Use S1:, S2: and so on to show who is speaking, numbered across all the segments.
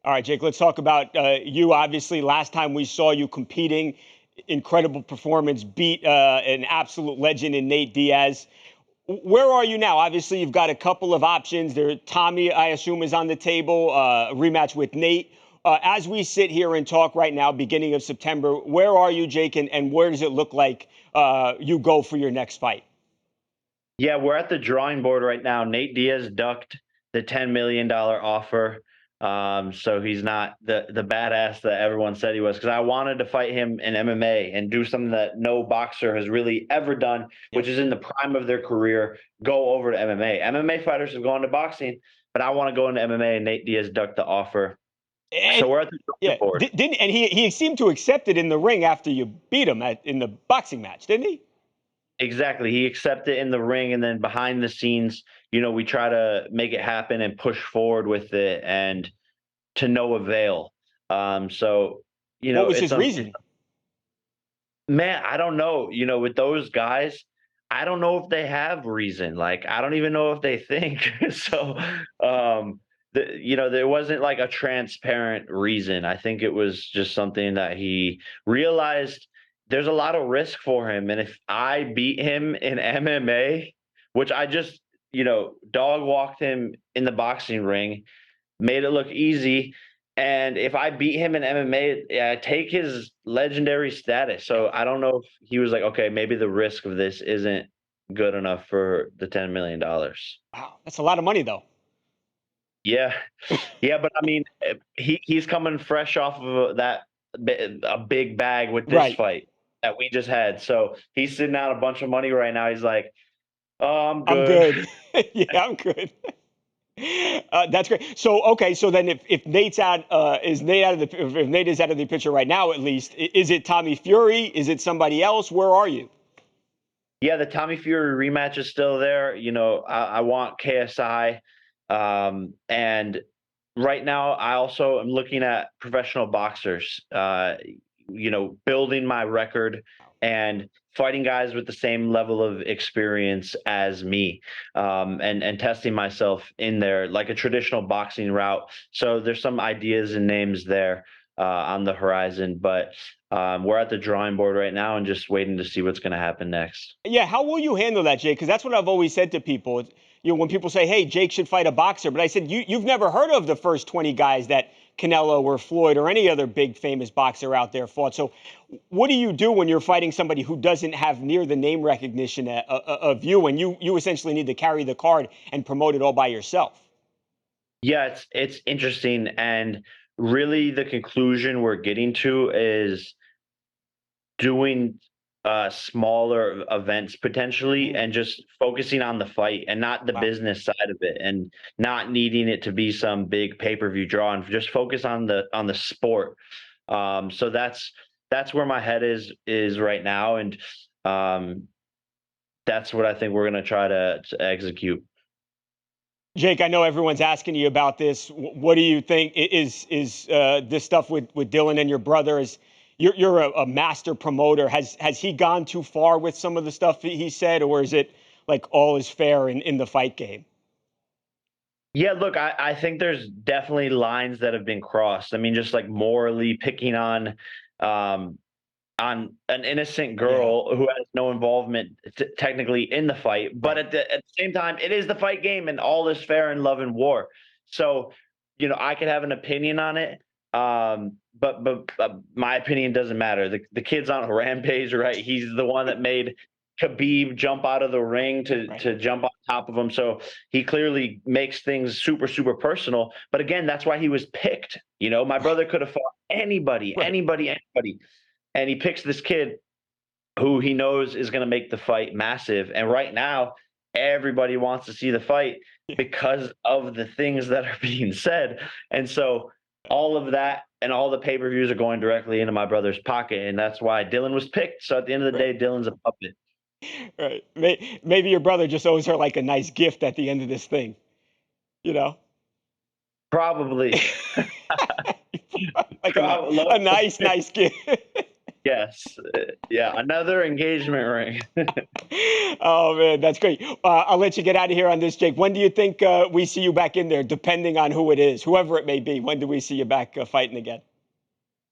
S1: All right, Jake, let's talk about you. Obviously, last time we saw you competing, incredible performance, beat an absolute legend in Nate Diaz. Where are you now? Obviously, you've got a couple of options. There, Tommy, I assume, is on the table. Rematch with Nate. As we sit here and talk right now, beginning of September, where are you, Jake, and where does it look like you go for your next fight?
S2: Yeah, we're at the drawing board right now. Nate Diaz ducked the $10 million offer. So he's not the badass that everyone said he was. Because I wanted to fight him in MMA and do something that no boxer has really ever done, which
S1: Yep.
S2: is in the prime of their career, go over to MMA. MMA fighters have gone to boxing, but I want to go into MMA, and Nate Diaz ducked the offer. So
S1: And
S2: we're at the drawing
S1: yeah,
S2: board.
S1: didn't and he seemed to accept it in the ring after you beat him in the boxing match, didn't he?
S2: Exactly. He accepted in the ring, and then behind the scenes, we try to make it happen and push forward with it, and to no avail. So
S1: What was
S2: it's
S1: his reason?
S2: man, I don't know. With those guys, I don't know if they have reason. Like, I don't even know if they think. So, there wasn't like a transparent reason. I think it was just something that he realized there's a lot of risk for him. And if I beat him in MMA, which I just, dog walked him in the boxing ring, made it look easy. And if I beat him in MMA, I take his legendary status.
S1: Yeah.
S2: So I don't know if he was like, okay, maybe the risk of this isn't good enough for the $10 million.
S1: Wow, that's a lot of money, though.
S2: Yeah, yeah, but I mean, he's coming fresh off of a big bag with this
S1: Right.
S2: fight that we just had. So he's sitting out a bunch of money right now. He's like, oh, I'm
S1: I'm
S2: good.
S1: good. Yeah, I'm good. That's great. So, okay, so then if Nate's out, is Nate out of the, if Nate is out of the picture right now, at least, is it Tommy Fury? Is it somebody else? Where are you?
S2: Yeah, the Tommy Fury rematch is still there. I want KSI. And right now, I also am looking at professional boxers, building my record and fighting guys with the same level of experience as me, and testing myself in there like a traditional boxing route. So there's some ideas and names there on the horizon, but we're at the drawing board right now and just waiting to see what's going to happen next.
S1: Yeah, how will you handle that, Jake? Because that's what I've always said to people. When people say, "Hey, Jake should fight a boxer," but I said, you've never heard of the first 20 guys that Canelo or Floyd or any other big famous boxer out there fought. So, what do you do when you're fighting somebody who doesn't have near the name recognition of you, and you essentially need to carry the card and promote it all by yourself?
S2: Yeah, it's interesting, and really the conclusion we're getting to is doing smaller events potentially,
S1: Mm,
S2: and just focusing on the fight and not the
S1: wow.
S2: business side of it, and not needing it to be some big pay-per-view draw, and just focus on the sport. So that's where my head is right now, and um, that's what I think we're gonna try to execute.
S1: Jake, I know everyone's asking you about this. What do you think is this stuff with Dillon and your brother? Is you're a master promoter? Has he gone too far with some of the stuff he said, or is it like all is fair in the fight game?
S2: Yeah, look, I think there's definitely lines that have been crossed. I mean, just like morally picking um, on an innocent
S1: Yeah,
S2: girl who has no involvement technically in the fight, but
S1: right.
S2: at the same time, it is the fight game, and all is fair in love and war. So, I could have an opinion on it, but my opinion doesn't matter. The kid's on a rampage, right? He's the one that made Khabib jump out of the ring to
S1: Right.
S2: to jump on top of him. So he clearly makes things super super personal. But again, that's why he was picked. My
S1: Right.
S2: brother could have fought anybody,
S1: Right.
S2: anybody, anybody, and he picks this kid who he knows is going to make the fight massive. And right now, everybody wants to see the fight
S1: Yeah.
S2: because of the things that are being said. And so all of that and all the pay-per-views are going directly into my brother's pocket, and that's why Dylan was picked. So at the end of the
S1: Right.
S2: day, Dylan's a puppet.
S1: Right. Maybe your brother just owes her like a nice gift at the end of this thing. You know,
S2: Probably.
S1: like a
S2: Prob-
S1: nice gift.
S2: Yes. Yeah, another engagement ring.
S1: Oh man, that's great. I'll let you get out of here on this, Jake. When do you think we see you back in there? Depending on who it is, whoever it may be. When do we see you back fighting again?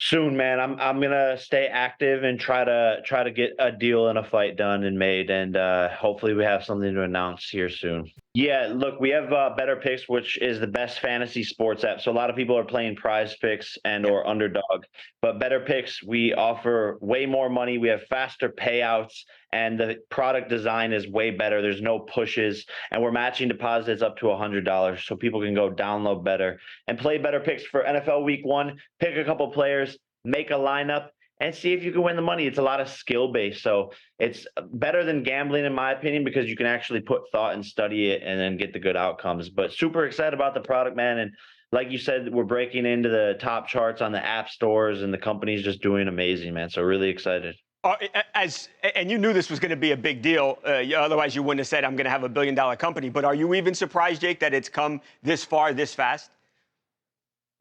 S2: Soon, man. I'm gonna stay active and try to get a deal and a fight done and made, and hopefully we have something to announce here soon. Yeah, look, we have Better Picks, which is the best fantasy sports app. So a lot of people are playing Prize Picks and
S1: Yeah.
S2: or Underdog, but Better Picks, we offer way more money. We have faster payouts, and the product design is way better. There's no pushes, and we're matching deposits up to $100, so people can go download Better and play Better Picks for NFL Week One. Pick a couple players, make a lineup, and see if you can win the money. It's a lot of skill based, so it's better than gambling in my opinion because you can actually put thought and study it and then get the good outcomes. But super excited about the product, man. And like you said, we're breaking into the top charts on the app stores, and the company's just doing amazing, man. So really excited.
S1: And you knew this was going to be a big deal. Otherwise, you wouldn't have said, "I'm going to have $1 billion company." But are you even surprised, Jake, that it's come this far, this fast?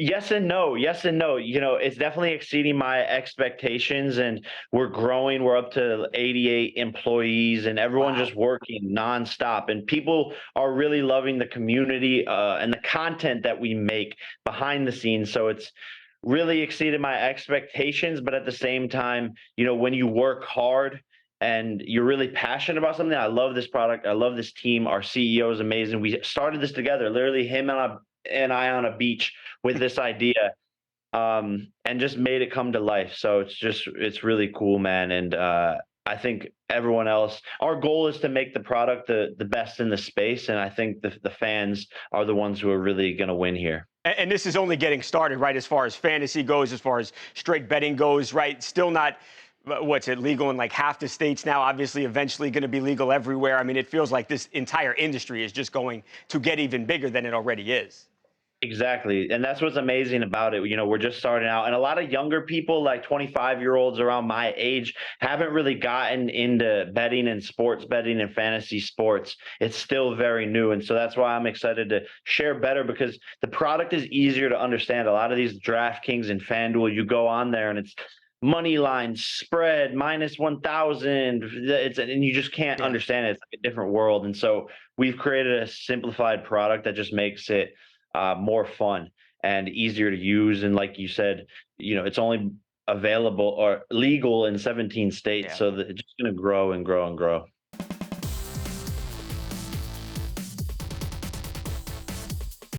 S2: Yes and no. Yes and no. It's definitely exceeding my expectations, and we're growing. We're up to 88 employees, and everyone's
S1: Wow.
S2: just working nonstop. And people are really loving the community and the content that we make behind the scenes. So it's really exceeded my expectations. But at the same time, when you work hard and you're really passionate about something, I love this product. I love this team. Our CEO is amazing. We started this together, literally him and I on a beach with this idea, and just made it come to life. So it's really cool, man. And I think everyone else, our goal is to make the product the best in the space, and I think the fans are the ones who are really going to win here.
S1: And this is only getting started, right? As far as fantasy goes, as far as straight betting goes, right? Still not, what's it, legal in like half the states now. Obviously, eventually going to be legal everywhere. I mean, it feels like this entire industry is just going to get even bigger than it already is.
S2: Exactly. And that's what's amazing about it. We're just starting out. And a lot of younger people, like 25-year-olds around my age, haven't really gotten into betting and sports betting and fantasy sports. It's still very new. And so that's why I'm excited to share Better, because the product is easier to understand. A lot of these DraftKings and FanDuel, you go on there and it's money line spread minus 1,000. And you just can't
S1: Yeah.
S2: understand it. It's like a different world. And so we've created a simplified product that just makes it more fun and easier to use. And like you said, it's only available or legal in 17 states,
S1: Yeah.
S2: so that it's just going to grow and grow and grow.